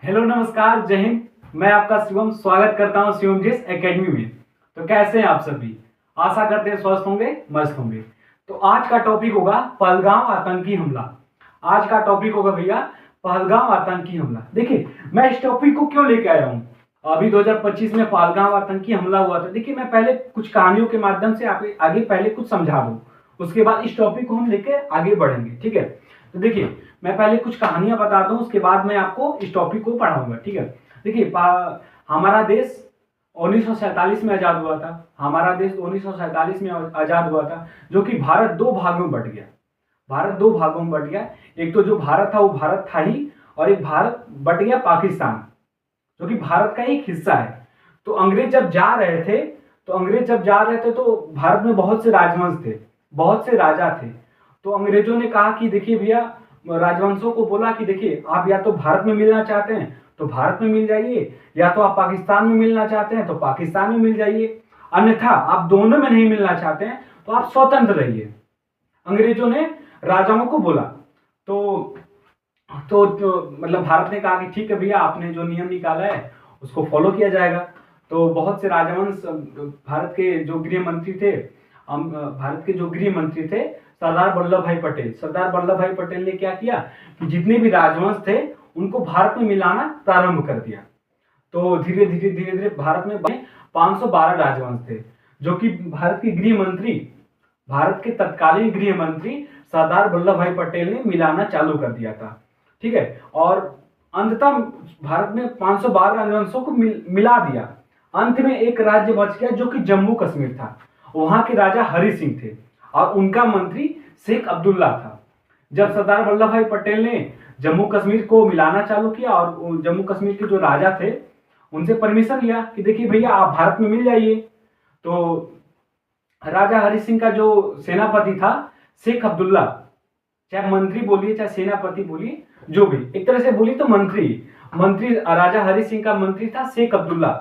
Hello नमस्कार जय हिंद। मैं आपका शिवम स्वागत करता हूं शिवम जिस एकेडमी में। तो कैसे हैं आप सभी? आशा करते हैं स्वस्थ होंगे, मस्त होंगे। तो आज का टॉपिक होगा पहलगाम आतंकी हमला। आज का टॉपिक होगा भैया पहलगाम आतंकी हमला। देखिए मैं इस टॉपिक को क्यों लेके आया हूँ। अभी 2025 में पहलगाम आतंकी हमला हुआ था। देखिए मैं पहले कुछ कहानियों के माध्यम से आगे पहले कुछ समझा दूं, उसके बाद इस टॉपिक को हम लेके आगे बढ़ेंगे। ठीक है, तो देखिए मैं पहले कुछ कहानियां बताता हूं, उसके बाद मैं आपको इस टॉपिक को पढ़ाऊंगा। ठीक है, देखिए हमारा देश 1947 में आजाद हुआ था। हमारा देश 1947 में आजाद हुआ था, जो कि भारत दो भागों में बट गया। भारत दो भागों में बट गया। एक तो जो भारत था वो भारत था ही, और एक भारत बट गया पाकिस्तान, जो कि भारत का एक हिस्सा है। तो अंग्रेज जब जा रहे थे तो भारत में बहुत से राजवंश थे, बहुत से राजा थे। तो अंग्रेजों ने कहा कि देखिए भैया, राजवंशों को बोला कि देखिए आप या तो भारत में मिलना चाहते हैं तो भारत में मिल जाइए, या तो आप पाकिस्तान में मिलना चाहते हैं तो पाकिस्तान में मिल जाइए, अन्यथा आप दोनों में नहीं मिलना चाहते हैं तो आप स्वतंत्र रहिए। अंग्रेजों ने राजाओं को बोला। तो मतलब भारत ने कहा कि ठीक है भैया, आपने जो नियम निकाला है उसको फॉलो किया जाएगा। तो बहुत से राजवंश भारत के जो गृह मंत्री थे, भारत के जो गृह मंत्री थे सरदार वल्लभ भाई पटेल ने क्या किया कि जितने भी राजवंश थे उनको भारत में मिलाना प्रारंभ कर दिया। तो धीरे धीरे भारत में 512 राजवंश थे, जो कि भारत के तत्कालीन गृह मंत्री सरदार वल्लभ भाई पटेल ने मिलाना चालू कर दिया था। ठीक है, और अंततः भारत में 512 राजवंशों को मिला दिया। अंत में एक राज्य बच गया जो कि जम्मू कश्मीर था। वहां के राजा हरि सिंह थे और उनका मंत्री शेख अब्दुल्ला था। जब सरदार वल्लभ भाई पटेल ने जम्मू कश्मीर को मिलाना चालू किया और जम्मू कश्मीर के जो राजा थे उनसे परमिशन लिया कि देखिए भैया आप भारत में मिल जाइए, तो राजा हरि सिंह का जो सेनापति था शेख अब्दुल्ला, चाहे मंत्री बोलिए चाहे सेनापति बोलिए, जो भी एक तरह से बोली तो मंत्री मंत्री राजा हरि सिंह का मंत्री था शेख अब्दुल्ला।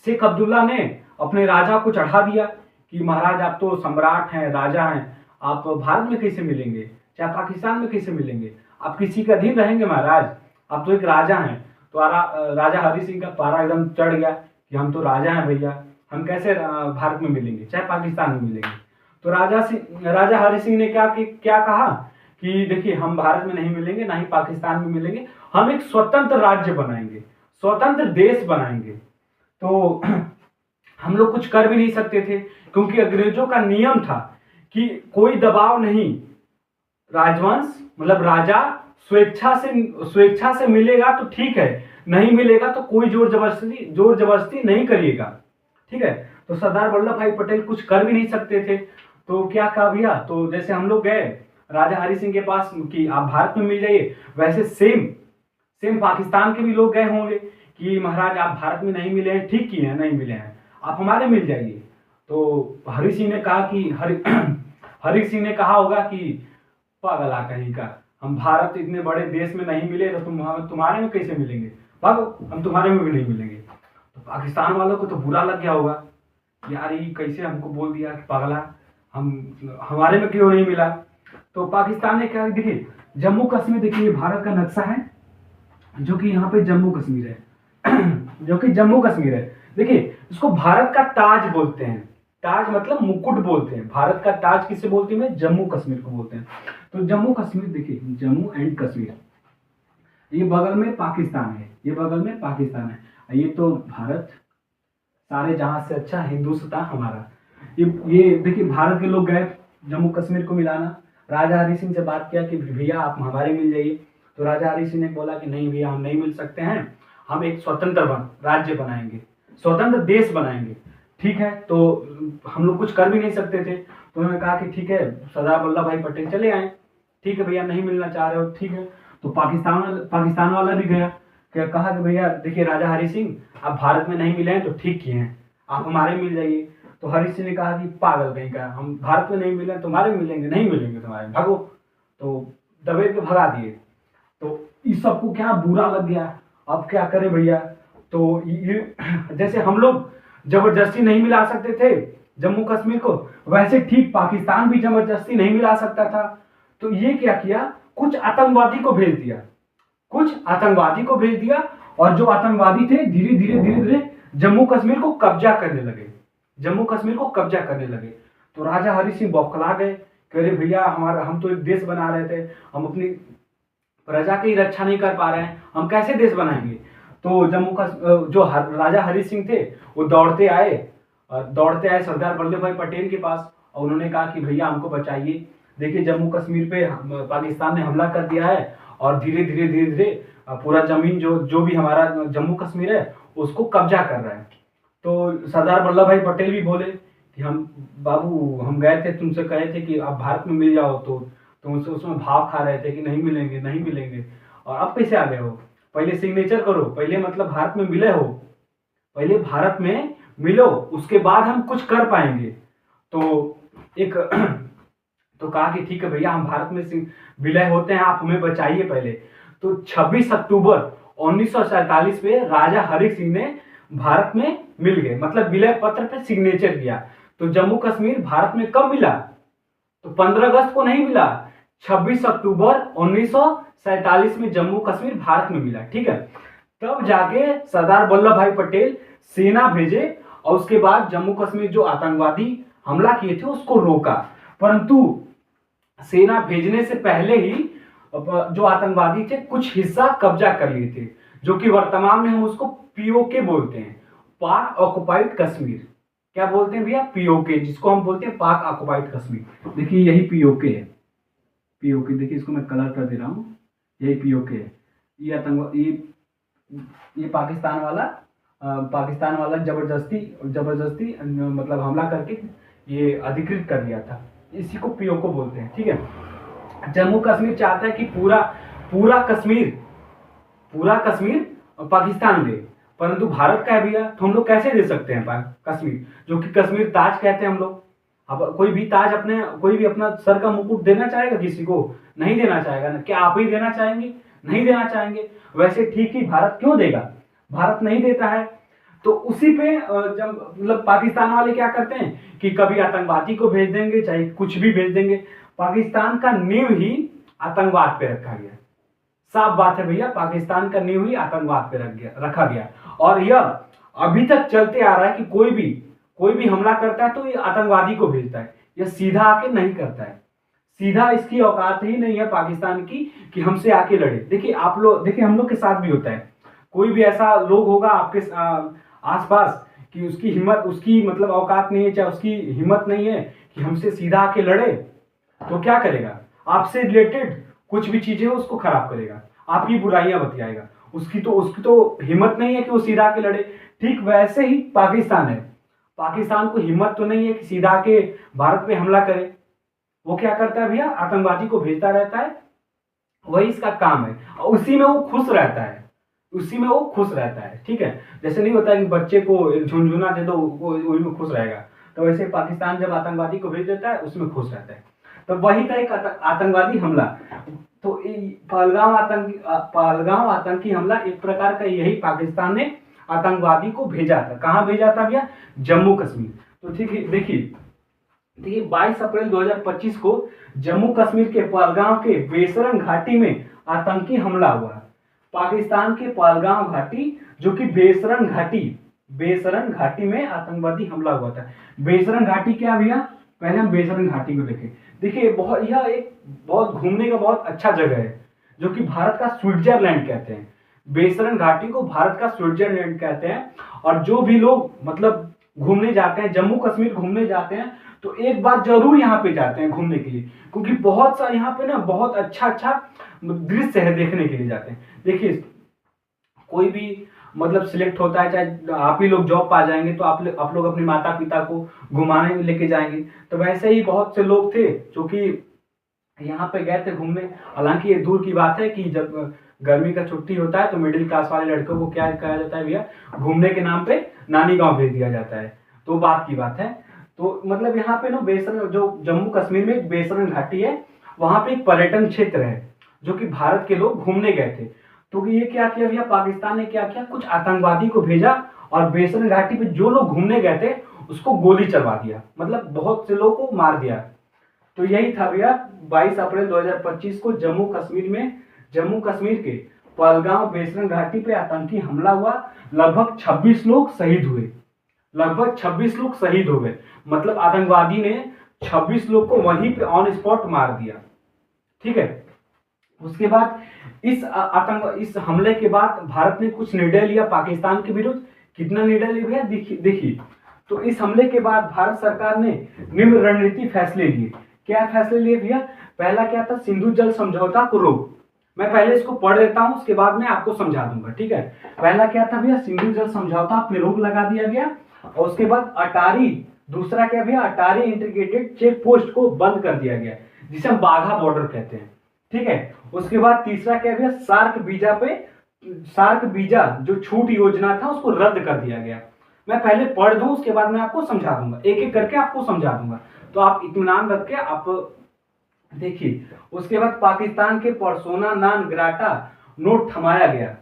शेख अब्दुल्ला ने अपने राजा को चढ़ा दिया कि महाराज आप तो सम्राट हैं, राजा हैं, आप भारत में कैसे मिलेंगे, चाहे पाकिस्तान में कैसे मिलेंगे, आप किसी का अधीन रहेंगे महाराज, आप तो एक राजा हैं। तो राजा हरि सिंह का पारा एकदम चढ़ गया कि हम तो राजा हैं भैया, हम कैसे भारत में मिलेंगे, चाहे पाकिस्तान में मिलेंगे। तो राजा हरि सिंह ने क्या कहा कि देखिए हम भारत में नहीं मिलेंगे, ना ही पाकिस्तान में मिलेंगे, हम एक स्वतंत्र राज्य बनाएंगे, स्वतंत्र देश बनाएंगे। तो हम लोग कुछ कर भी नहीं सकते थे, क्योंकि अंग्रेजों का नियम था कि कोई दबाव नहीं, राजवंश मतलब राजा स्वेच्छा से मिलेगा तो ठीक है, नहीं मिलेगा तो कोई जोर जबरदस्ती नहीं करिएगा। ठीक है, तो सरदार वल्लभ भाई पटेल कुछ कर भी नहीं सकते थे। तो क्या कहा भैया, तो जैसे हम लोग गए राजा हरि सिंह के पास कि आप भारत में मिल जाइए, वैसे सेम पाकिस्तान के भी लोग गए होंगे कि महाराज आप भारत में नहीं मिले हैं, ठीक किए हैं, नहीं मिले हैं, आप हमारे मिल जाइए। तो हरि सिंह ने कहा कि हरि सिंह ने कहा होगा कि पागल आ कहीं का, हम भारत इतने बड़े देश में नहीं मिले तो तुम्हारे में कैसे मिलेंगे, भागो, हम तुम्हारे में भी नहीं मिलेंगे। तो पाकिस्तान वालों को तो बुरा लग गया होगा, यार ये कैसे हमको बोल दिया कि पागला, हम हमारे में क्यों नहीं मिला। तो पाकिस्तान ने क्या, देखिए जम्मू कश्मीर, देखिए भारत का नक्शा है जो कि यहाँ पे जम्मू कश्मीर है जो कि जम्मू कश्मीर है। देखिए इसको भारत का ताज बोलते हैं, ताज मतलब मुकुट बोलते हैं। भारत का ताज किसे बोलते हैं? जम्मू कश्मीर को बोलते हैं। तो जम्मू कश्मीर, देखिए जम्मू एंड कश्मीर, ये बगल में पाकिस्तान है, ये बगल में पाकिस्तान है, ये तो भारत, सारे जहां से अच्छा हिंदुस्तान हमारा। ये देखिए भारत के लोग गए जम्मू कश्मीर को मिलाना, राजा हरि सिंह से बात किया कि भैया आप हमारे मिल जाइए। तो राजा हरि सिंह ने बोला कि नहीं भैया हम नहीं मिल सकते हैं, हम एक स्वतंत्र राज्य बनाएंगे, स्वतंत्र देश बनाएंगे। ठीक है, तो हम लोग कुछ कर भी नहीं सकते थे। तो उन्होंने कहा कि ठीक है, सरदार वल्लभ भाई पटेल चले आए, ठीक है भैया नहीं मिलना चाह रहे हो, ठीक है। तो पाकिस्तान वाला भी गया, क्या कहा कि भैया देखिए राजा हरि सिंह आप भारत में नहीं मिले हैं तो ठीक किए हैं, आप हमारे मिल जाइए। तो हरि सिंह ने कहा कि पागल कहीं का, हम भारत में नहीं मिले तुम्हारे मिलेंगे, नहीं मिलेंगे तुम्हारे, भागो। तो दबे के भगा दिए। तो इस सबको क्या बुरा लग गया, अब क्या करें भैया। तो ये जैसे हम लोग जबरदस्ती नहीं मिला सकते थे जम्मू कश्मीर को, वैसे ठीक पाकिस्तान भी जबरदस्ती नहीं मिला सकता था। तो ये क्या किया, कुछ आतंकवादी को भेज दिया और जो आतंकवादी थे धीरे धीरे जम्मू कश्मीर को कब्जा करने लगे, जम्मू कश्मीर को कब्जा करने लगे। तो राजा हरि सिंह बौखला गए, कह रहे भैया हमारा, हम तो एक देश बना रहे थे, हम अपनी प्रजा की रक्षा नहीं कर पा रहे हैं, हम कैसे देश बनाएंगे। तो जो राजा हरि सिंह थे वो दौड़ते आए सरदार वल्लभ भाई पटेल के पास, और उन्होंने कहा कि भैया हमको बचाइए, देखिए जम्मू कश्मीर पे पाकिस्तान ने हमला कर दिया है और धीरे धीरे पूरा जमीन जो भी हमारा जम्मू कश्मीर है उसको कब्जा कर रहा है। तो सरदार वल्लभ भाई पटेल भी बोले कि हम बाबू, हम गए थे, तुमसे कहे थे कि आप भारत में मिल जाओ, तो तुम उसमें भाव खा रहे थे कि नहीं मिलेंगे नहीं मिलेंगे, और अब कैसे आ गए हो, पहले सिग्नेचर करो, पहले मतलब भारत में मिले हो, पहले भारत में मिलो, उसके बाद हम कुछ कर पाएंगे। तो एक तो कहा कि ठीक है भैया, हम भारत में विलय होते हैं, आप हमें बचाइए पहले। तो 26 अक्टूबर 1947 में राजा हरि सिंह ने भारत में मिल गए, मतलब विलय पत्र पे सिग्नेचर किया। तो जम्मू कश्मीर भारत में कब मिला, तो 15 अगस्त को नहीं मिला, 26 अक्टूबर 1947 में जम्मू कश्मीर भारत में मिला। ठीक है, तब जाके सरदार वल्लभ भाई पटेल सेना भेजे और उसके बाद जम्मू कश्मीर जो आतंकवादी हमला किए थे उसको रोका। परंतु सेना भेजने से पहले ही जो आतंकवादी थे कुछ हिस्सा कब्जा कर लिए थे, जो कि वर्तमान में हम उसको पीओके बोलते हैं, पाक ऑक्युपाइड कश्मीर। क्या बोलते हैं भैया, पीओके, जिसको हम बोलते हैं पाक ऑक्युपाइड कश्मीर। देखिए यही पीओके है, पीओके देखिए, इसको मैं कलर कर दे रहा हूँ, यही पीओके है। ये आतंकवाद, ये पाकिस्तान वाला जबरदस्ती मतलब हमला करके ये अधिकृत कर दिया था, इसी को पीओके बोलते हैं। ठीक है, जम्मू कश्मीर चाहता है कि पूरा कश्मीर पाकिस्तान दे, परंतु भारत का है भैया, तो हम लोग कैसे दे सकते हैं कश्मीर, जो कि कश्मीर ताज कहते हैं हम लोग। अब कोई भी अपना सर का मुकुट देना चाहेगा किसी को, नहीं देना चाहेगा ना। क्या आप ही देना चाहेंगे, नहीं देना चाहेंगे। वैसे ठीक ही भारत क्यों देगा, भारत नहीं देता है। तो उसी पे जब मतलब पाकिस्तान वाले क्या करते हैं कि कभी आतंकवादी को भेज देंगे, चाहे कुछ भी भेज देंगे। पाकिस्तान का नींव ही आतंकवाद पे रखा गया, साफ बात है भैया, पाकिस्तान का नींव ही आतंकवाद पे रखा गया। और यह अभी तक चलते आ रहा है कि कोई भी हमला करता है तो ये आतंकवादी को भेजता है, यह सीधा आके नहीं करता है। सीधा इसकी औकात ही नहीं है पाकिस्तान की कि हमसे आके लड़े। देखिए आप लोग, देखिए हम लोग के साथ भी होता है, कोई भी ऐसा लोग होगा आपके आसपास कि उसकी मतलब औकात नहीं है, चाहे उसकी हिम्मत नहीं है कि हमसे सीधा आके लड़े, तो क्या करेगा, आपसे रिलेटेड कुछ भी चीजें हो उसको खराब करेगा, आपकी बुराइयां बतियाएगा। उसकी तो हिम्मत नहीं है कि वो सीधा आके लड़े। ठीक वैसे ही पाकिस्तान है, पाकिस्तान को हिम्मत तो नहीं है कि सीधा आके भारत पे हमला करे। वो क्या करता है भैया, आतंकवादी को भेजता रहता है, वही इसका काम है, और उसी में वो खुश रहता है, ठीक है। जैसे नहीं होता कि बच्चे को एक झुनझुना दे दो, वो वही में खुश रहेगा, तो वैसे पाकिस्तान जब आतंकवादी को भेज देता है उसमें खुश रहता है। तो वही था एक आतंकवादी हमला। तो पहलगाम आतंकी हमला एक प्रकार का यही पाकिस्तान ने आतंकवादी को भेजा था। कहाँ भेजा था भैया, जम्मू कश्मीर। तो ठीक है, देखिए 22 अप्रैल 2025 को जम्मू कश्मीर के पहलगाम के बेसरंग घाटी में आतंकी हमला हुआ। पाकिस्तान के पहलगाम घाटी, जो कि बेसरंग घाटी में आतंकवादी हमला हुआ था। बेसरंग घाटी क्या भैया, पहले हम बेसरंग घाटी को देखें। देखिए यह एक बहुत घूमने का बहुत अच्छा जगह है, जो कि भारत का स्विट्जरलैंड कहते हैं। बेसरंग घाटी को भारत का स्विट्जरलैंड कहते हैं। और जो भी लोग मतलब घूमने जाते हैं, जम्मू कश्मीर घूमने जाते हैं, तो एक बार जरूर यहाँ पे जाते हैं घूमने के लिए, क्योंकि बहुत सा यहाँ पे ना बहुत अच्छा दृश्य है देखने के लिए जाते हैं। देखिए कोई भी मतलब सिलेक्ट होता है, चाहे आप ही लोग जॉब पा जाएंगे तो आप लोग अपने माता पिता को घुमाने में लेके जाएंगे। तो वैसे ही बहुत से लोग थे जो कि यहाँ पे गए थे घूमने। हालांकि ये दूर की बात है कि जब गर्मी का छुट्टी होता है तो मिडिल क्लास वाले लड़कों को क्या कहा जाता है भैया, घूमने के नाम पे नानी गांव भेज दिया जाता है। तो बात की बात है। तो मतलब यहाँ पे ना बेसरंग, जो जम्मू कश्मीर में एक बेसरंग घाटी है, वहां पे एक पर्यटन क्षेत्र है जो कि भारत के लोग घूमने गए थे। तो ये क्या किया भैया, पाकिस्तान ने क्या किया, कुछ आतंकवादी को भेजा और बेसरंग घाटी पे जो लोग घूमने गए थे उसको गोली चलवा दिया, मतलब बहुत से लोगों को मार दिया। तो यही था भैया 22 अप्रैल 2025 को जम्मू कश्मीर के पहलगांव बेसरन घाटी पे आतंकी हमला हुआ, लगभग 26 लोग शहीद हुए, लगभग 26 लोग शहीद हो गए। मतलब आतंकवादी ने 26 लोग को वहीं पे ऑन स्पॉट मार दिया। ठीक है, उसके बाद इस हमले के बाद भारत ने कुछ निर्णय लिया पाकिस्तान के विरुद्ध। कितना निर्णय लिया भैया, देखिए। तो इस हमले के बाद भारत सरकार ने निम्न रणनीति फैसले लिए। क्या फैसले लिए भैया? पहला क्या था, सिंधु जल समझौता को रोक। मैं पहले इसको पढ़ देता हूं, उसके बाद मैं आपको समझा दूंगा। ठीक है, पहला क्या था भैया, सिंधु जल समझौता पे रोक लगा दिया गया। और उसके बाद अटारी, दूसरा क्या भैया, अटारी इंटीग्रेटेड चेक पोस्ट को बंद कर दिया गया, जिसे हम बाघा बॉर्डर कहते हैं। ठीक है, उसके बाद तीसरा क्या भैया, सार्क वीजा जो छूट योजना था उसको रद्द कर दिया गया। मैं पहले पढ़ दूं, उसके बाद मैं आपको समझा दूंगा, एक एक करके आपको समझा दूंगा, तो आप इत्मीनान रख के आप देखिए। उसके बाद पाकिस्तान के परसोना नॉन ग्राटा नोट थमाया गया,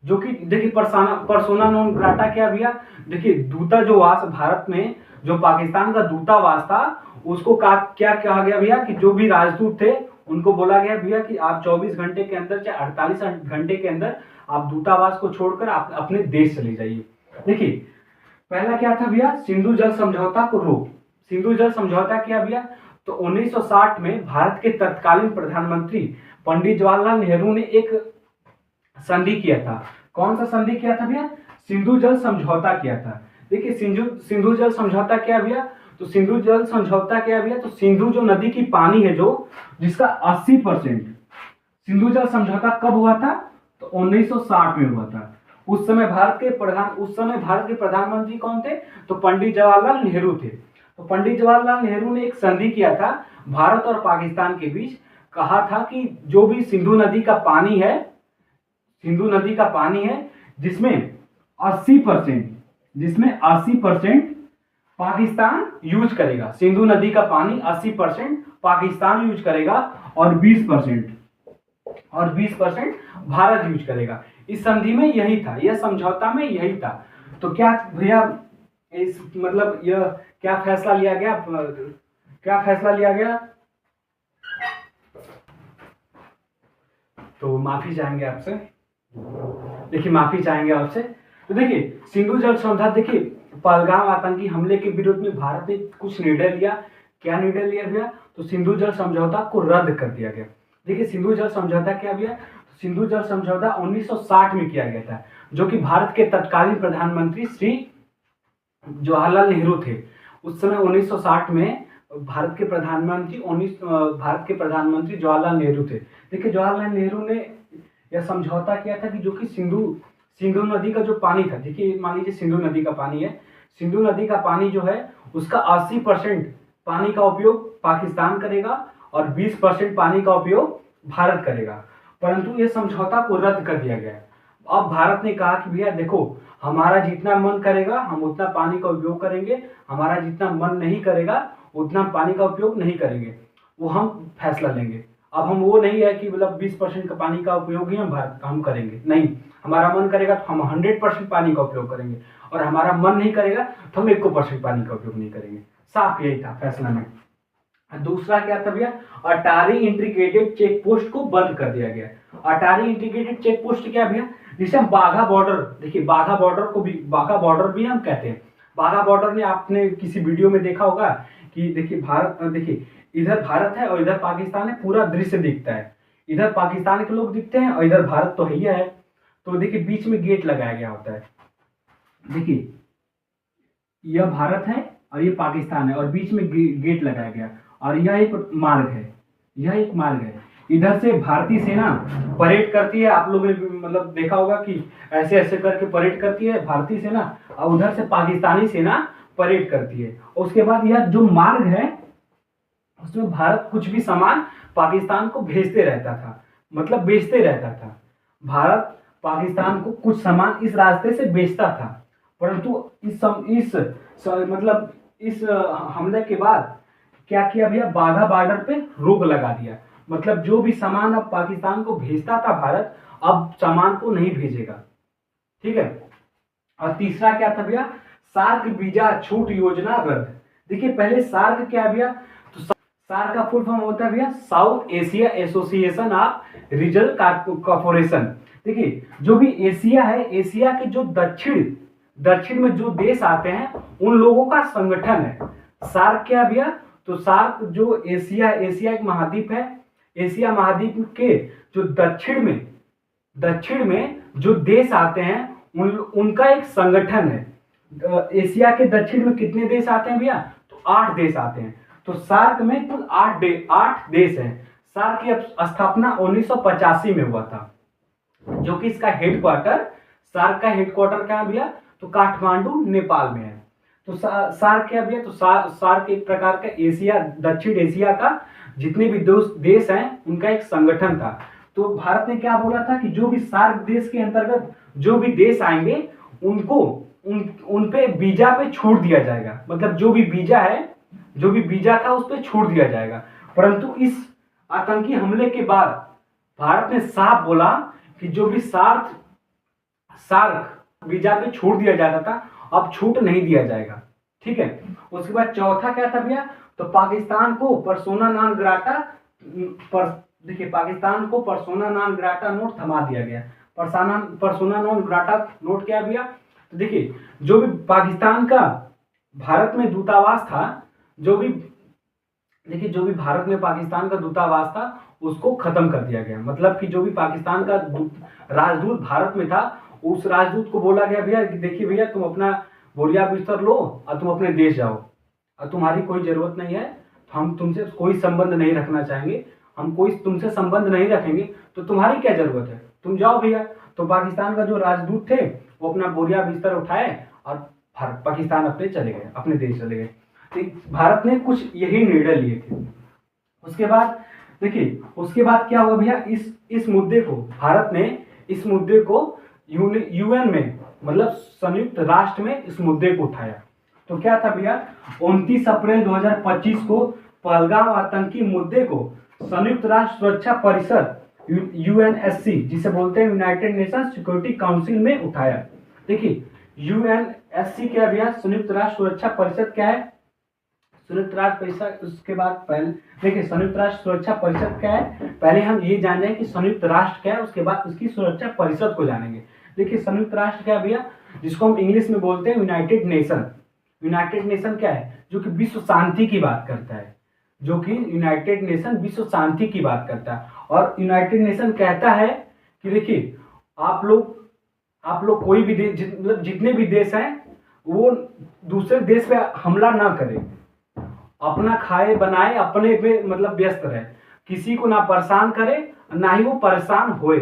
जो कि देखिए परसोना नॉन ग्राटा क्या भैया, देखिए दूतावास भारत में जो पाकिस्तान का दूतावास था उसको क्या कहा गया भैया कि जो भी राजदूत थे उनको बोला गया भैया कि आप 24 घंटे के अंदर चाहे 48 घंटे के अंदर आप दूतावास को छोड़कर आप अपने देश चले जाइए। देखिए, पहला क्या था भैया, सिंधु जल समझौता को रोक। सिंधु जल समझौता क्या भैया, तो 1960 में भारत के तत्कालीन प्रधानमंत्री पंडित जवाहरलाल नेहरू ने एक संधि किया था। कौन सा संधि किया था भैया? सिंधु जल समझौता किया था। देखिए, सिंधु जल समझौता क्या भैया, तो सिंधु जल समझौता क्या भैया, तो सिंधु जो नदी की पानी है जो जिसका 80%, सिंधु जल समझौता कब हुआ था, तो 1960 में हुआ था। उस समय भारत के प्रधानमंत्री कौन थे, तो पंडित जवाहरलाल नेहरू थे। तो पंडित जवाहरलाल नेहरू ने एक संधि किया था भारत और पाकिस्तान के बीच। कहा था कि जो भी सिंधु नदी का पानी है जिसमें 80% पाकिस्तान यूज करेगा, सिंधु नदी का पानी 80% पाकिस्तान यूज करेगा और 20% भारत यूज करेगा। इस संधि में यही था, यह समझौता में यही था। तो क्या भैया इस मतलब यह क्या फैसला लिया गया, तो माफी चाहेंगे आपसे। तो देखिए, सिंधु जल समझौता, देखिए पहलगाम आतंकी हमले के विरोध में भारत ने कुछ निर्णय लिया। क्या निर्णय लिया भैया, तो सिंधु जल समझौता को रद्द कर दिया गया। देखिए, सिंधु जल समझौता क्या भैया, सिंधु जल समझौता 1960 में किया गया था, जो कि भारत के तत्कालीन प्रधानमंत्री श्री जवाहरलाल नेहरू थे। उस समय 1960 में भारत के प्रधानमंत्री जवाहरलाल नेहरू थे। देखिए, जवाहरलाल नेहरू ने यह समझौता किया था कि जो कि सिंधु नदी का जो पानी था, देखिए मान लीजिए सिंधु नदी का पानी है, सिंधु नदी का पानी जो है उसका 80% पानी का उपयोग पाकिस्तान करेगा और 20% पानी का उपयोग भारत करेगा। परंतु यह समझौता को रद्द कर दिया गया। अब भारत ने कहा कि भैया देखो, हमारा जितना मन करेगा हम उतना पानी का उपयोग करेंगे, हमारा जितना मन नहीं करेगा उतना पानी का उपयोग नहीं करेंगे, वो हम फैसला लेंगे। अब हम वो नहीं है कि मतलब 20% का पानी का उपयोग ही हम करेंगे, नहीं, हमारा मन करेगा तो हम 100% पानी का उपयोग करेंगे, और हमारा मन नहीं करेगा तो हम 1% पानी का उपयोग नहीं करेंगे। साफ यही था फैसला में। दूसरा क्या था भैया, अटारी इंटीग्रेटेड चेक पोस्ट को बंद कर दिया गया। अटारी इंटीग्रेटेड चेक पोस्ट क्या भैया, जिसे हम बाघा बॉर्डर, देखिए बाघा बॉर्डर भी हम कहते हैं। बाघा बॉर्डर ने आपने किसी वीडियो में देखा होगा कि देखिए इधर भारत है और इधर पाकिस्तान है, पूरा दृश्य दिखता है, इधर पाकिस्तान के लोग दिखते हैं और इधर भारत तो ही है। तो देखिए बीच में गेट लगाया गया होता है, देखिए यह भारत है और ये पाकिस्तान है और बीच में गेट लगाया गया, और यह एक मार्ग है, इधर से भारतीय सेना परेड करती है। आप लोगों ने मतलब देखा होगा कि ऐसे ऐसे करके परेड करती है भारतीय सेना, और उधर से पाकिस्तानी सेना परेड करती है। उसके बाद यह जो मार्ग है उसमें भारत कुछ भी सामान पाकिस्तान को भेजते रहता था, मतलब बेचते रहता था। भारत पाकिस्तान को कुछ सामान इस रास्ते से बेचता था, परंतु इस हमले के बाद क्या किया भैया, बाघा बॉर्डर पे रोक लगा दिया। मतलब जो भी सामान अब पाकिस्तान को भेजता था भारत, अब सामान को नहीं भेजेगा। ठीक है, और तीसरा क्या था भैया, सार्क वीजा छूट योजना रद्द। देखिए पहले सार्क क्या भैया, तो सार्क का फुल फॉर्म होता है भैया south Asia association of regional corporation. देखिए जो भी एशिया है, एशिया के जो दक्षिण दक्षिण में जो देश आते हैं उन लोगों का संगठन है सार्क। क्या भैया? तो सार्क जो एशिया एशिया एक महाद्वीप है, एशिया महाद्वीप के जो दक्षिण में जो देश आते हैं उनका एक संगठन है। एशिया के दक्षिण में कितने देश आते हैं भैया? तो 8 देश आते हैं। तो सार्क में कुल 8 देश हैं। सार्क की स्थापना 1985 में हुआ था, जो कि इसका हेडक्वार्टर, सार्क का हेडक्वार्टर कहाँ भैया? तो काठमांडू नेपाल में है। तो सार्क क्या भैया? तो सार्क एक प्रकार का एशिया दक्षिण एशिया का जितने भी देश हैं उनका एक संगठन था। तो भारत ने क्या बोला था कि जो भी सार्क देश के अंतर्गत जो भी देश आएंगे उनको उन पे वीजा पे छूट दिया जाएगा। मतलब जो भी वीजा है, जो भी वीजा था उस पर छूट दिया जाएगा। परंतु इस आतंकी हमले के बाद भारत ने साफ बोला कि जो भी सार्क वीजा पे छूट दिया जाता था अब छूट नहीं दिया जाएगा। ठीक है। उसके बाद चौथा क्या था भैया? तो पाकिस्तान को पर्सोना नॉन ग्राटा देखिए पाकिस्तान को पर्सोना नॉन ग्राटा नोट थमा दिया गया। पर्सोना नॉन ग्राटा नोट क्या भैया? तो देखिए जो भी पाकिस्तान का भारत में दूतावास था, जो भी भारत में पाकिस्तान का दूतावास था उसको खत्म कर दिया गया। मतलब कि जो भी पाकिस्तान का राजदूत भारत में था उस राजदूत को बोला गया भैया देखिए भैया तुम अपना बोरिया बिस्तर लो और तुम अपने देश जाओ, और तुम्हारी कोई जरूरत नहीं है, हम तुमसे कोई संबंध नहीं रखना चाहेंगे, हम कोई तुमसे संबंध नहीं रखेंगे, तो तुम्हारी क्या जरूरत है, तुम जाओ भैया। तो पाकिस्तान का जो राजदूत थे वो अपना बोरिया बिस्तर उठाए और पाकिस्तान अपने देश चले गए। तो भारत ने कुछ यही निर्णय लिए थे। उसके बाद देखिए उसके बाद क्या हुआ भैया? इस मुद्दे को भारत ने इस मुद्दे को यूएन में मतलब संयुक्त राष्ट्र में इस मुद्दे को उठाया। तो क्या था भैया? 29 अप्रैल 2025 को पहलगाम आतंकी मुद्दे को संयुक्त राष्ट्र सुरक्षा परिषद यूएनएससी जिसे बोलते हैं यूनाइटेड नेशन सिक्योरिटी काउंसिल में उठाया। देखिए यूएनएससी क्या भैया? संयुक्त राष्ट्र सुरक्षा परिषद क्या है? संयुक्त राष्ट्र परिषद। उसके बाद पहले देखिए संयुक्त राष्ट्र सुरक्षा परिषद क्या है, पहले हम ये जान लें कि संयुक्त राष्ट्र क्या है, उसके बाद उसकी सुरक्षा परिषद को जानेंगे। देखिए संयुक्त राष्ट्र क्या भैया? जिसको हम इंग्लिश में बोलते हैं यूनाइटेड नेशन। यूनाइटेड नेशन क्या है? जो कि विश्व शांति की बात करता है, जो कि यूनाइटेड नेशन विश्व शांति की बात करता है। और यूनाइटेड नेशन कहता है कि देखिए आप लोग कोई भी देश मतलब जितने भी देश हैं वो दूसरे देश पे हमला ना करें, अपना खाए बनाए अपने पे मतलब व्यस्त रहे, किसी को ना परेशान करे ना ही वो परेशान होए।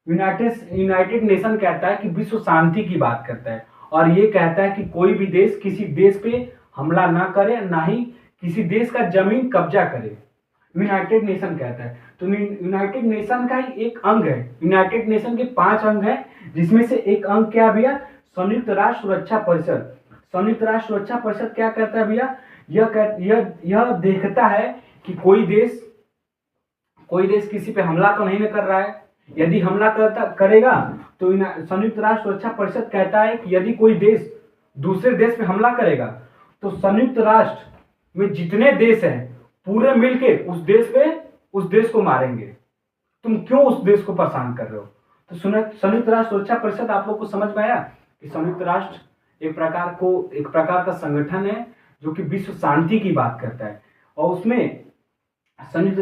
यूनाइटेड नेशन कहता है कि विश्व शांति की बात करता है और ये कहता है कि कोई भी देश किसी देश पे हमला ना करे, ना ही किसी देश का जमीन कब्जा करे, यूनाइटेड नेशन कहता है। तो यूनाइटेड नेशन का ही एक अंग है। यूनाइटेड नेशन के 5 अंग है, जिसमें से एक अंग क्या भैया? संयुक्त राष्ट्र सुरक्षा परिषद। संयुक्त राष्ट्र सुरक्षा परिषद क्या कहता है भैया? यह देखता है कि कोई देश किसी पे हमला तो नहीं कर रहा है। यदि हमला करेगा तो संयुक्त राष्ट्र सुरक्षा परिषद कहता है कि यदि कोई देश दूसरे देश पे हमला करेगा तो संयुक्त राष्ट्र में जितने देश हैं पूरे मिलके उस देश को मारेंगे। तुम क्यों उस देश को परेशान कर रहे हो? तो संयुक्त राष्ट्र सुरक्षा परिषद आप लोग को समझ में आया कि संयुक्त राष्ट्र एक प्रकार का संगठन है जो कि विश्व शांति की बात करता है। और उसमें संयुक्त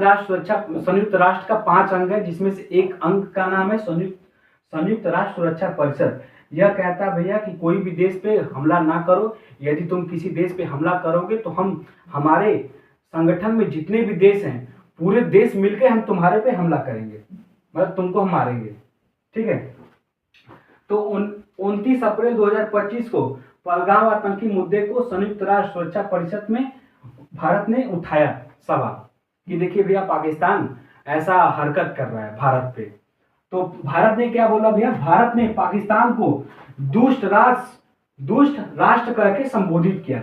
राष्ट्र का 5 अंग है, जिसमें से एक अंग का नाम है संयुक्त राष्ट्र सुरक्षा परिषद। यह कहता है भैया कि कोई भी देश पे हमला ना करो, यदि तुम किसी देश पे हमला करोगे तो हम हमारे संगठन में जितने भी देश हैं पूरे देश मिलकर हम तुम्हारे पे हमला करेंगे, मतलब तुमको हम मारेंगे। ठीक है। तो 29 अप्रैल 2025 को पहलगाम आतंकी मुद्दे को संयुक्त राष्ट्र सुरक्षा परिषद में भारत ने उठाया सवाल कि देखिए भैया पाकिस्तान ऐसा हरकत कर रहा है भारत पे। तो भारत ने क्या बोला भैया? भारत ने पाकिस्तान को दुष्ट राष्ट्र करके संबोधित किया।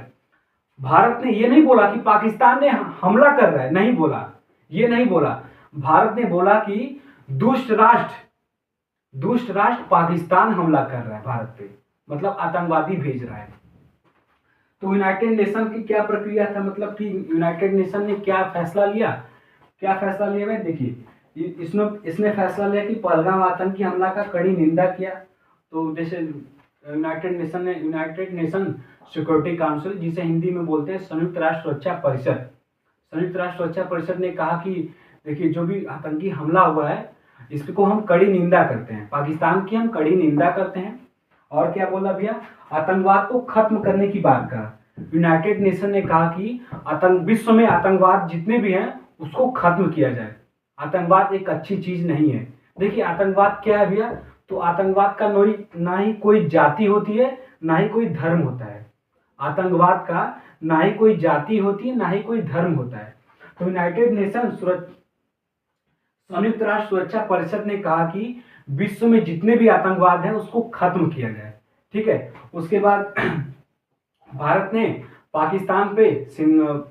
भारत ने ये नहीं बोला कि पाकिस्तान ने हमला कर रहा है, नहीं बोला, ये नहीं बोला। भारत ने बोला कि दुष्ट राष्ट्र पाकिस्तान हमला कर रहा है भारत पे, मतलब आतंकवादी भेज रहा है। तो यूनाइटेड नेशन की क्या प्रक्रिया था, मतलब कि यूनाइटेड नेशन ने क्या फैसला लिया, क्या फैसला लिया भाई देखिए, इसने इसने फैसला लिया कि पहलगाम आतंकी हमला का कड़ी निंदा किया। तो जैसे यूनाइटेड नेशन सिक्योरिटी काउंसिल, जिसे हिंदी में बोलते हैं संयुक्त राष्ट्र सुरक्षा परिषद, संयुक्त राष्ट्र सुरक्षा परिषद ने कहा कि देखिए जो भी आतंकी हमला हुआ है इसको हम कड़ी निंदा करते हैं, पाकिस्तान की हम कड़ी निंदा करते हैं। और क्या बोला भैया, आतंकवाद को खत्म करने की बात कहा। यूनाइटेड नेशन ने कहा कि विश्व में आतंकवाद जितने भी हैं उसको खत्म किया जाए। आतंकवाद एक अच्छी चीज नहीं है। देखिए आतंकवाद क्या है भैया, तो आतंकवाद का ना ही कोई जाति होती है ना ही कोई धर्म होता है। आतंकवाद का ना ही कोई जाति होती है ना ही कोई धर्म होता है। तो यूनाइटेड नेशन संयुक्त राष्ट्र सुरक्षा परिषद ने कहा कि विश्व में जितने भी आतंकवाद हैं उसको खत्म किया जाए। ठीक है, उसके बाद भारत ने पाकिस्तान पे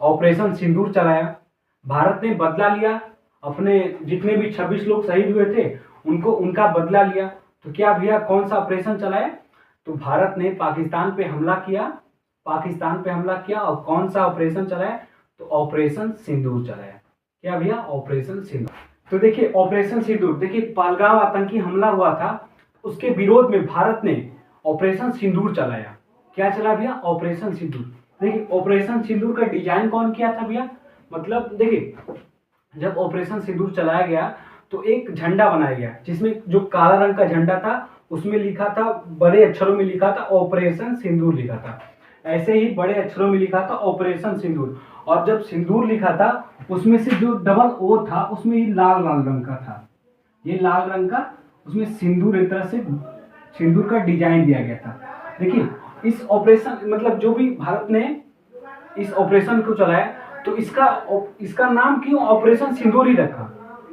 ऑपरेशन सिंदूर चलाया। भारत ने बदला लिया, अपने जितने भी 26 लोग शहीद हुए थे उनका बदला लिया। तो क्या भैया कौन सा ऑपरेशन चलाया, तो भारत ने पाकिस्तान पे हमला किया और कौन सा ऑपरेशन चलाया, तो ऑपरेशन सिंदूर चलाया। क्या भैया, ऑपरेशन सिंदूर। तो देखिए ऑपरेशन सिंदूर, देखिए पहलगाम आतंकी हमला हुआ था, उसके विरोध में भारत ने ऑपरेशन सिंदूर चलाया। क्या चला भैया, ऑपरेशन सिंदूर। देखिए ऑपरेशन सिंदूर का डिजाइन कौन किया था भैया, मतलब देखिए जब ऑपरेशन सिंदूर चलाया गया तो एक झंडा बनाया गया, जिसमें जो काला रंग का झंडा था उसमें लिखा था, बड़े अक्षरों में लिखा था ऑपरेशन सिंदूर लिखा था। ऐसे ही बड़े अक्षरों में लिखा था ऑपरेशन सिंदूर। और जब सिंदूर लिखा था उसमें से जो डबल ओ था उसमें ये लाल लाल रंग का था, ये लाल रंग का, उसमें सिंदूर एक तरह से सिंदूर का डिजाइन दिया गया था। देखिए इस ऑपरेशन, मतलब जो भी भारत ने इस ऑपरेशन को चलाया तो इसका नाम क्यों ऑपरेशन सिंदूर ही रखा।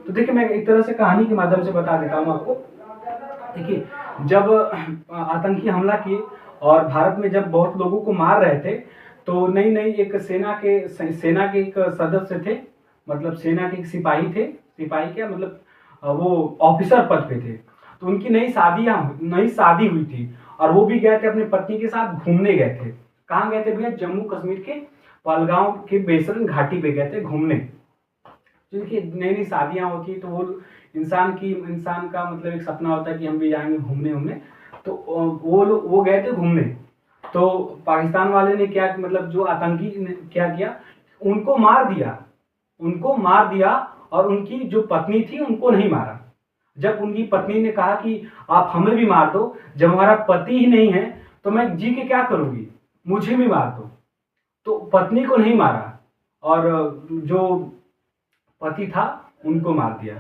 तो देखिए मैं एक तरह से कहानी के माध्यम से बता देता हूँ आपको। देखिए जब आतंकी हमला किए और भारत में जब बहुत लोगों को मार रहे थे, तो नई एक सेना के एक सदस्य थे, मतलब सेना के एक सिपाही थे, सिपाही क्या मतलब वो ऑफिसर पद पे थे। तो उनकी नई शादी हुई थी और वो भी गए थे अपनी पत्नी के साथ घूमने गए थे। कहाँ गए थे भैया, जम्मू कश्मीर के पहलगाम के बेसरन घाटी पे गए थे घूमने। क्योंकि नई शादियां होती तो वो इंसान का मतलब एक सपना होता है कि हम भी जाएंगे घूमने। तो वो गए थे घूमने। तो पाकिस्तान वाले ने क्या, मतलब जो आतंकी ने क्या किया, उनको मार दिया और उनकी जो पत्नी थी उनको नहीं मारा। जब उनकी पत्नी ने कहा कि आप हमें भी मार दो, जब हमारा पति ही नहीं है तो मैं जी के क्या करूंगी, मुझे भी मार दो। तो पत्नी को नहीं मारा और जो पति था उनको मार दिया,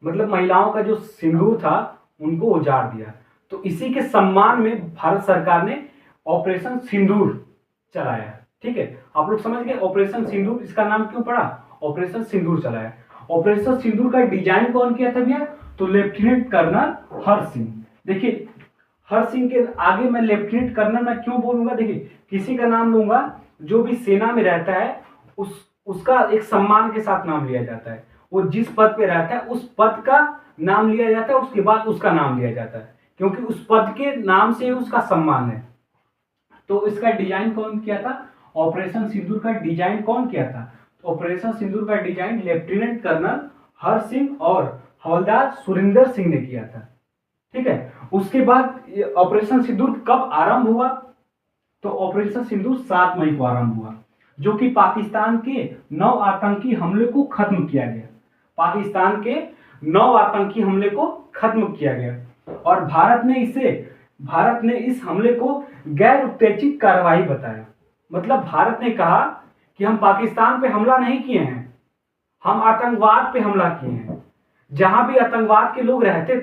मतलब महिलाओं का जो सिंदूर था उनको उजाड़ दिया। तो इसी के सम्मान में भारत सरकार ने ऑपरेशन सिंदूर चलाया। ठीक है, आप लोग समझ गए ऑपरेशन सिंदूर, इसका नाम क्यों पड़ा, ऑपरेशन सिंदूर चलाया। ऑपरेशन सिंदूर का डिजाइन कौन किया था भैया, तो लेफ्टिनेंट कर्नल हर्ष सिंह। देखिए हर्ष सिंह के आगे मैं लेफ्टिनेंट कर्नल मैं क्यों बोलूंगा, देखिए किसी का नाम लूंगा जो भी सेना में रहता है उसका एक सम्मान के साथ नाम लिया जाता है। वो जिस पद पे रहता है उस पद का नाम लिया जाता है, उसके बाद उसका नाम लिया जाता है, क्योंकि उस पद के नाम से उसका सम्मान है। तो इसका डिजाइन कौन किया था, ऑपरेशन सिंदूर का डिजाइन कौन किया था, तो ऑपरेशन सिंदूर का design lieutenant colonel Harsh Singh और हवलदार सुरिंदर सिंह ने किया था। ठीक है, उसके बाद ऑपरेशन सिंदूर कब आरंभ हुआ, तो ऑपरेशन सिंदूर 7 मई को आरंभ हुआ, जो कि पाकिस्तान के 9 आतंकी हमले को खत्म किया गया। पाकिस्तान के 9 आतंकी हमले को खत्म किया गया और भारत ने इस हमले को गैर उत्तेजित कार्रवाई बताया। मतलब भारत ने कहा कि हम पाकिस्तान पे हमला नहीं किए हैं, हम आतंकवाद पे हमला किए हैं। जहां भी आतंकवाद के लोग रहते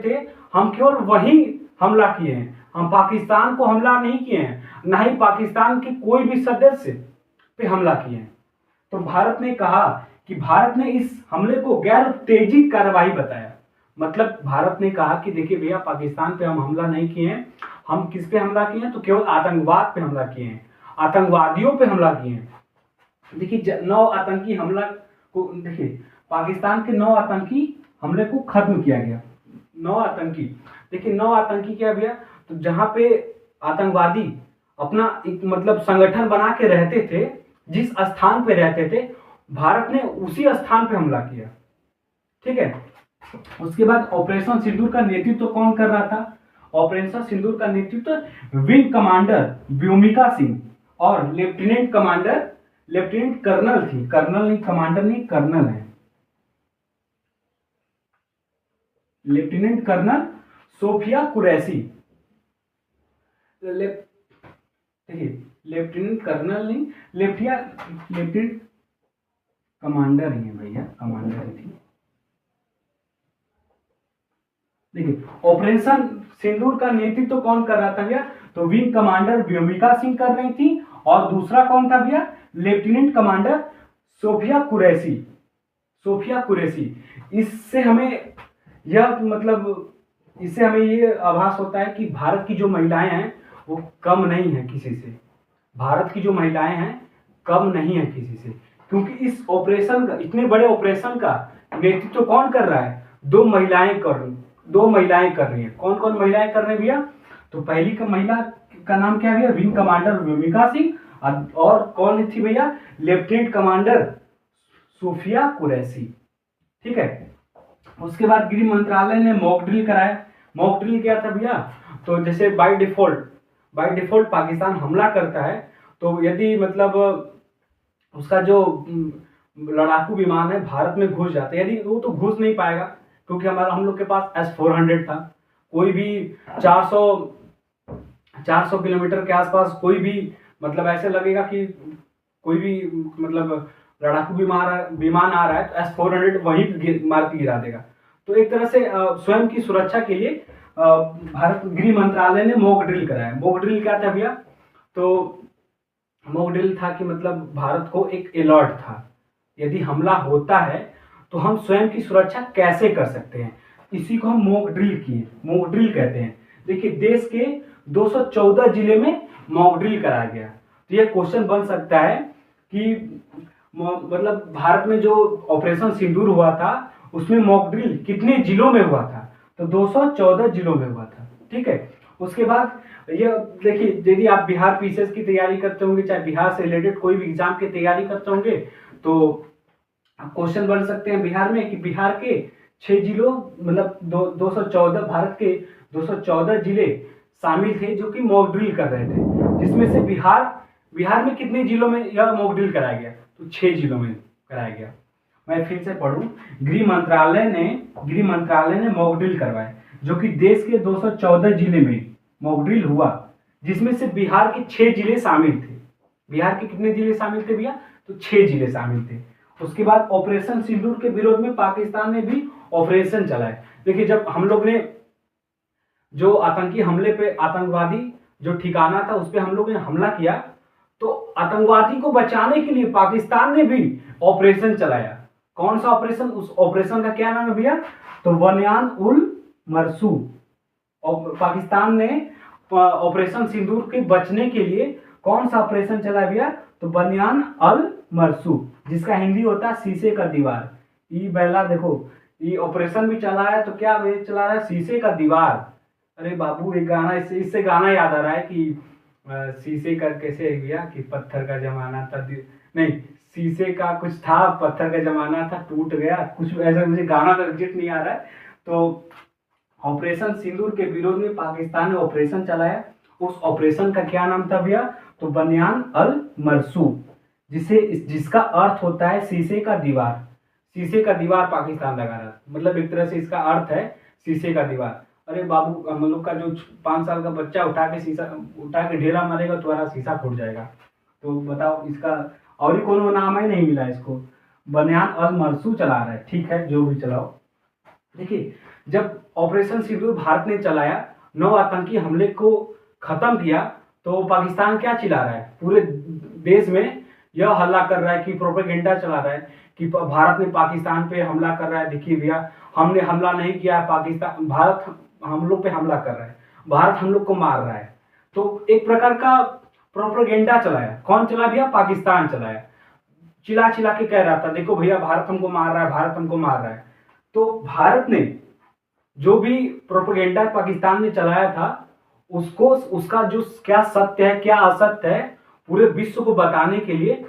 थे हम केवल वहीं हमला किए हैं, हम पाकिस्तान को हमला नहीं किए हैं, ना ही पाकिस्तान के कोई भी सदस्य पे हमला किए हैं। तो भारत ने कहा कि भारत ने इस हमले को गैर उत्तेजित कार्रवाई बताया। मतलब भारत ने कहा कि देखिए भैया पाकिस्तान पे हम हमला नहीं किए हैं, हम किस पे हमला किए हैं, तो केवल आतंकवाद पे हमला किए हैं, आतंकवादियों पे हमला किए हैं। देखिए 9 आतंकी हमला को, देखिए पाकिस्तान के 9 आतंकी हमले को खत्म किया गया। 9 आतंकी, देखिए 9 आतंकी क्या भैया, तो जहां पे आतंकवादी अपना एक मतलब संगठन बना के रहते थे, जिस स्थान पे रहते थे, भारत ने उसी स्थान पे हमला किया। ठीक है। उसके बाद ऑपरेशन सिंदूर का नेतृत्व कौन कर रहा था? ऑपरेशन सिंदूर का नेतृत्व विंग कमांडर व्योमिका सिंह और लेफ्टिनेंट कर्नल थी, कर्नल नहीं, कमांडर नहीं, कर्नल है, लेफ्टिनेंट कर्नल सोफिया कुरैशी। देखिए, लेफ्टिनेंट कर्नल नहीं, लेफ्टिनेंट कमांडर ही है भैया, कमांडर ही थी। देखिए, ऑपरेशन सिंदूर का नेतृत्व कौन कर रहा था भैया? तो विंग कमांडर व्योमिका सिंह कर रही थी, और दूसरा कौन था भैया? Lieutenant commander Sofiya Qureshi. सोफिया कुरैशी। इससे हमें यह मतलब इससे हमें ये आभास होता है कि भारत की जो महिलाएं हैं वो कम नहीं है किसी से। भारत की जो महिलाएं हैं कम नहीं है किसी से, क्योंकि इस ऑपरेशन का, इतने बड़े ऑपरेशन का नेतृत्व कौन कर रहा है? दो महिलाएं कर रही हैं। कौन कौन महिलाएं कर रही हैं भैया? तो पहली का महिला का नाम क्या है भैया? Wing commander Vyomika Singh. और कौन थी भैया? Lieutenant commander Sofiya Qureshi. ठीक है। उसके बाद गृह मंत्रालय ने मॉक ड्रिल कराया। मॉक ड्रिल क्या था भैया? तो जैसे बाय डिफॉल्ट पाकिस्तान हमला करता है, तो यदि मतलब उसका जो लड़ाकू विमान है भारत में घुस जाता है, यदि वो तो घुस नहीं पाएगा, क्योंकि हम लोग के पास S-400 था। कोई भी 400 किलोमीटर के आसपास कोई भी मतलब ऐसे लगेगा कि कोई भी मतलब लड़ाकू विमान आ रहा है, तो S-400 वहीं मार के गिरा देगा। तो एक तरह से स्वयं की सुरक्षा के लिए भारत गृह मंत्रालय ने मॉक ड्रिल कराया। मॉक ड्रिल क्या था भैया? तो मॉक ड्रिल था कि मतलब भारत को एक अलर्ट था, यदि हमला होता है तो हम स्वयं की सुरक्षा कैसे कर सकते हैं, इसी को हम मॉक ड्रिल किए, मॉक ड्रिल कहते हैं। देखिए, देश के 214 जिले में मॉक ड्रिल कराया गया। तो यह क्वेश्चन बन सकता है कि मतलब भारत में जो ऑपरेशन सिंदूर हुआ था उसमें मॉक ड्रिल कितने जिलों में हुआ था? तो 214 जिलों में हुआ था। ठीक है। उसके बाद ये देखिए, यदि आप बिहार पीसीएस की तैयारी करते होंगे, चाहे बिहार से रिलेटेड कोई भी एग्जाम की तैयारी करते होंगे, तो क्वेश्चन बन सकते हैं बिहार में कि बिहार के 6 जिलों मतलब 214 भारत के 214 जिले शामिल थे जो कि मॉक ड्रिल कर रहे थे, जिसमें से बिहार में कितने जिलों में यह मॉक ड्रिल कराया गया? तो 6 जिलों में कराया गया। मैं फिर से पढ़ूं, गृह मंत्रालय ने मॉक ड्रिल करवाए, जो कि देश के 214 जिले में मॉक ड्रिल हुआ, जिसमें से बिहार के 6 जिले शामिल थे। बिहार के कितने जिले शामिल थे भैया? तो 6 जिले शामिल थे। उसके बाद ऑपरेशन सिंदूर के विरोध में पाकिस्तान ने भी ऑपरेशन चलाए। देखिए, जब हम लोग ने जो आतंकी हमले पे, आतंकवादी जो ठिकाना था उस पर हम लोग ने हमला किया, तो आतंकवादी को बचाने के लिए पाकिस्तान ने भी ऑपरेशन चलाया। कौन सा ऑपरेशन? उस ऑपरेशन का क्या नाम है भैया? तो बनियान उल मरसू। पाकिस्तान ने ऑपरेशन सिंदूर के बचने के लिए कौन सा ऑपरेशन चलाया भैया? तो बनियान अल मरसू, जिसका हिंदी होता है शीशे का दीवार। ये पहला देखो, ये ऑपरेशन भी चला है, तो क्या चला रहा है? शीशे का दीवार। अरे बाबू, एक गाना, इससे गाना याद आ रहा है कि शीशे का कैसे भैया कि पत्थर का जमाना था, नहीं, शीशे का कुछ था, पत्थर का जमाना था, टूट गया, कुछ ऐसा, मुझे गाना तो एग्जैक्ट नहीं आ रहा है। तो ऑपरेशन सिंदूर के विरोध में पाकिस्तान ने ऑपरेशन चलाया। उस ऑपरेशन का क्या नाम था भैया? तो बनियान अल मरसू, जिसका अर्थ होता है शीशे का दीवार। शीशे का दीवार पाकिस्तान लगा रहा, मतलब एक तरह से इसका अर्थ है शीशे का दीवार। अरे बाबू, हम लोग का जो 5 साल का बच्चा उठा के ढेला मारेगा, तुम्हारा शीशा फूट जाएगा। तो बताओ, इसका और ही कोनो नाम है नहीं मिला इसको। बनियान अल मरसू चला रहा है। ठीक है, जो भी चलाओ। देखिए, जब ऑपरेशन सिंदूर भारत ने चलाया, 9 आतंकी हमले को खत्म किया, तो पाकिस्तान क्या चिल्ला रहा है? पूरे देश में यह हल्ला कर रहा है कि प्रोपेगेंडा चला रहा है कि भारत ने पाकिस्तान पे हमला कर रहा है। देखिए भैया, हमने हमला नहीं किया है, भारत हम लोग पे हमला कर रहा है, भारत हम लोग को मार रहा है। तो एक प्रकार का प्रोपेगेंडा चलाया। कौन चला भैया? पाकिस्तान चलाया। चिल्ला चिल्ला के कह रहा था, देखो भैया, भारत हमको मार रहा है, भारत हमको मार रहा है। तो भारत ने जो भी प्रोपेगेंडा पाकिस्तान ने चलाया था, उसको उसका जो क्या सत्य है क्या असत्य है पूरे विश्व को बताने के लिए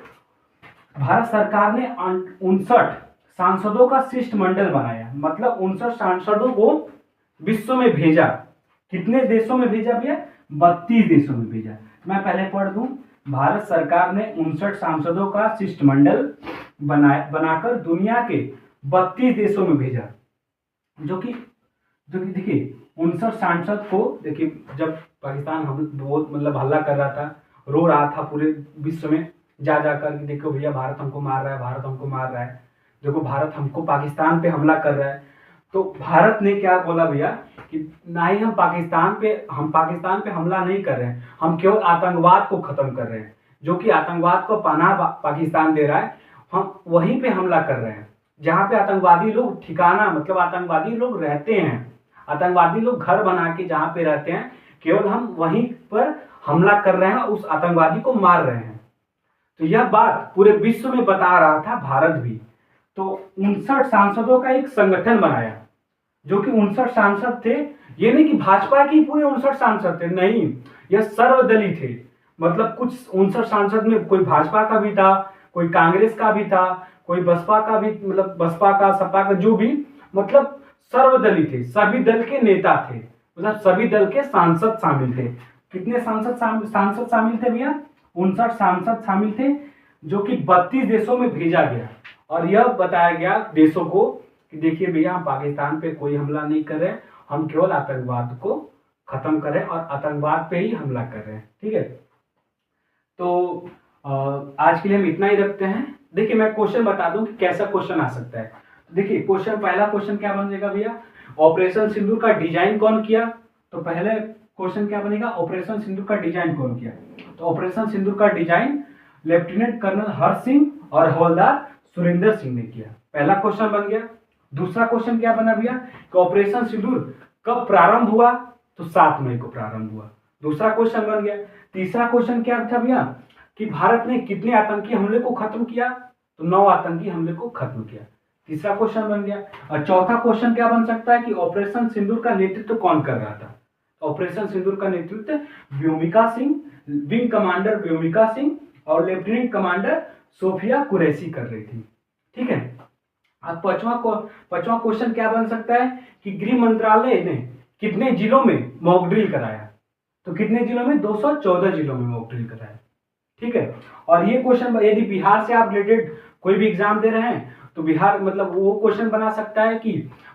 भारत सरकार ने 59 सांसदों का शिष्टमंडल बनाया। मतलब 59 सांसदों को विश्व में भेजा। कितने देशों में भेजा भैया? 32 देशों में भेजा। मैं पहले पढ़ दूं। भारत सरकार ने 59 सांसदों का शिष्टमंडल बनाकर दुनिया के 32 देशों में भेजा। जो कि देखिए 59 सांसद को देखिए, जब पाकिस्तान हम बहुत मतलब हल्ला कर रहा था, रो रहा था पूरे विश्व में जा जाकर कि देखो भैया भारत हमको मार रहा है, भारत हमको मार रहा है, देखो भारत हमको पाकिस्तान पे हमला कर रहा है। तो भारत ने क्या बोला भैया कि ना ही हम पाकिस्तान पे हमला नहीं कर रहे हैं, हम केवल आतंकवाद को खत्म कर रहे हैं। जो कि आतंकवाद को पनाह पाकिस्तान दे रहा है, हम वहीं पे हमला कर रहे हैं जहां पे आतंकवादी लोग ठिकाना मतलब आतंकवादी लोग रहते हैं, आतंकवादी लोग घर बना के जहां पे रहते हैं, केवल हम वहीं पर हमला कर रहे हैं, उस आतंकवादी को मार रहे हैं। तो यह बात पूरे विश्व में बता रहा था भारत भी। तो 59 सांसदों का एक संगठन बनाया, जो कि 59 सांसद थे। ये नहीं कि भाजपा की पूरे 59 सांसद थे, नहीं, यह सर्वदलीय थे। मतलब कुछ 59 सांसद में कोई भाजपा का भी था, कोई कांग्रेस का भी था, कोई बसपा का भी, मतलब बसपा का सपा का, जो भी, मतलब सर्वदलीय थे, सभी दल के नेता थे, मतलब सभी दल के सांसद शामिल थे। कितने सांसद शामिल थे भैया? 59 सांसद शामिल थे, जो कि 32 देशों में भेजा गया। और यह बताया गया देशों को कि देखिए भैया हम पाकिस्तान पे कोई हमला नहीं कर रहे, हम केवल आतंकवाद को खत्म करें और आतंकवाद पे ही हमला कर रहे हैं। ठीक है, तो आज के लिए हम इतना ही रखते हैं। देखिए मैं क्वेश्चन बता दूं कि कैसा क्वेश्चन आ सकता है। देखिए पहला क्वेश्चन क्या बन जाएगा भैया? ऑपरेशन सिंदूर का डिजाइन कौन किया? तो पहले क्वेश्चन क्या बनेगा? ऑपरेशन सिंदूर का डिजाइन कौन किया? तो ऑपरेशन सिंदूर का design lieutenant colonel Harsh Singh और हवलदार सुरेंद्र सिंह ने किया। पहला क्वेश्चन बन गया। दूसरा क्वेश्चन क्या बना भैया कि ऑपरेशन सिंदूर कब प्रारंभ हुआ? तो 7 मई को प्रारंभ हुआ। दूसरा क्वेश्चन बन गया। तीसरा क्वेश्चन क्या था भैया कि भारत ने कितने आतंकी हमले को खत्म किया? तो 9 आतंकी हमले को खत्म किया। तीसरा क्वेश्चन बन गया। और चौथा क्वेश्चन क्या बन सकता है कि ऑपरेशन सिंदूर का नेतृत्व कौन कर रहा था? ऑपरेशन सिंदूर का नेतृत्व व्योमिका सिंह, विंग कमांडर व्योमिका सिंह और लेफ्टिनेंट कमांडर सोफिया कुरैशी कर रही थी। ठीक है, अब पांचवा क्वेश्चन क्या बन सकता है कि गृह मंत्रालय ने कितने जिलों में मॉक ड्रिल कराया? तो कितने जिलों में? 214 जिलों में मॉक ड्रिल कराया। ठीक है, और ये क्वेश्चन यदि बिहार से आप रिलेटेड कोई भी एग्जाम दे रहे हैं तो बिहार मतलब वो क्वेश्चन बना सकता है कि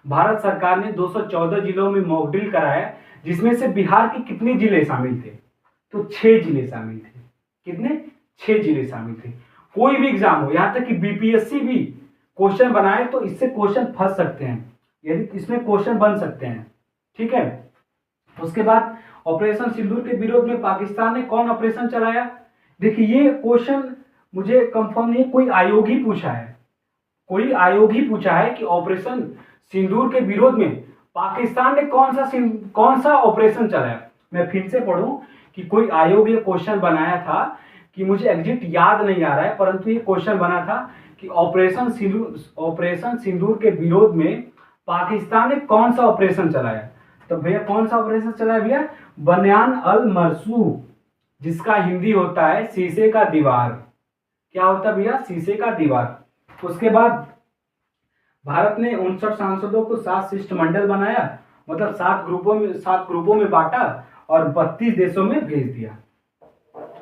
भारत सरकार ने 214 जिलों में मॉक ड्रिल कराया, जिसमें से बिहार के कितने जिले शामिल थे? तो 6 जिले शामिल थे। कितने? 6 जिले शामिल थे। कोई भी एग्जाम हो, यहां तक कि बीपीएससी भी क्वेश्चन बनाए तो इससे क्वेश्चन फंस सकते हैं, यदि इसमें क्वेश्चन बन सकते हैं। ठीक है, उसके बाद ऑपरेशन सिंदूर के विरोध में पाकिस्तान ने कौन ऑपरेशन चलाया? देखिए ये क्वेश्चन मुझे कंफर्म नहीं है, कोई आयोग ही पूछा है, कोई आयोग ही पूछा है कि ऑपरेशन सिंदूर के विरोध में पाकिस्तान ने कौन सा ऑपरेशन चलाया। मैं फिर से पढ़ूं कि कोई आयोग ये क्वेश्चन बनाया था कि मुझे एग्जैक्ट याद नहीं आ रहा है, परंतु ये क्वेश्चन बना था कि ऑपरेशन सिंदूर के विरोध में पाकिस्तान ने कौन सा ऑपरेशन चलाया। तो भैया कौन सा ऑपरेशन चलाया भैया? बनियान अल मरसूख, जिसका हिंदी होता है शीशे का दीवार। क्या होता है भैया? शीशे का दीवार। उसके बाद भारत ने 59 सांसदों को 7 शिष्टमंडल बनाया, मतलब 7 ग्रुपों में बांटा और 32 देशों में भेज दिया।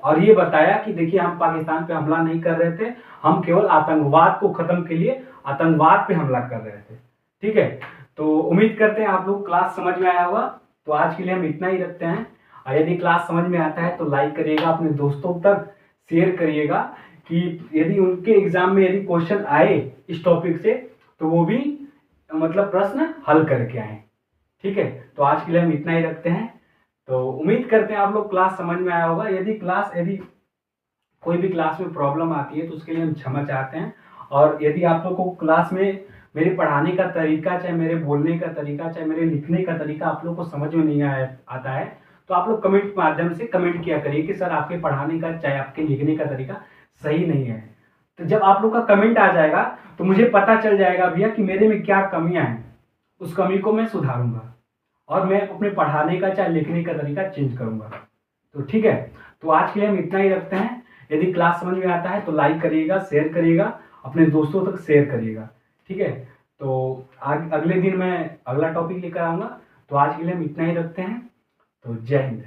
और ये बताया कि देखिए हम पाकिस्तान पे हमला नहीं कर रहे थे, हम केवल आतंकवाद को खत्म के लिए आतंकवाद पे हमला कर रहे थे। ठीक है, तो उम्मीद करते हैं आप लोग क्लास समझ में आया होगा। तो आज के लिए हम इतना ही रखते हैं। और यदि क्लास समझ में आता है तो लाइक करिएगा, अपने दोस्तों तक शेयर करिएगा कि यदि उनके एग्जाम में यदि क्वेश्चन आए इस टॉपिक से तो वो भी मतलब प्रश्न हल करके आए। ठीक है, तो आज के लिए हम इतना ही रखते हैं। तो उम्मीद करते हैं आप लोग क्लास समझ में आया होगा। यदि कोई भी क्लास में प्रॉब्लम आती है तो उसके लिए हम क्षमा चाहते हैं। और यदि आप लोग को क्लास में मेरे पढ़ाने का तरीका, चाहे मेरे बोलने का तरीका, चाहे मेरे लिखने का तरीका आप लोग को समझ में नहीं आता है तो आप लोग कमेंट माध्यम से कमेंट किया करिए कि सर आपके पढ़ाने का चाहे आपके लिखने का तरीका सही नहीं है। तो जब आप लोग का कमेंट आ जाएगा तो मुझे पता चल जाएगा भैया कि मेरे में क्या कमियां हैं, उस कमी को मैं सुधारूंगा। और मैं अपने पढ़ाने का चाहे लिखने का तरीका चेंज करूँगा। तो ठीक है, तो आज के लिए हम इतना ही रखते हैं। यदि क्लास समझ में आता है तो लाइक करिएगा, शेयर करिएगा, अपने दोस्तों तक शेयर करिएगा। ठीक है, तो अगले दिन मैं अगला टॉपिक लेकर आऊँगा। तो आज के लिए हम इतना ही रखते हैं। तो जय हिंद।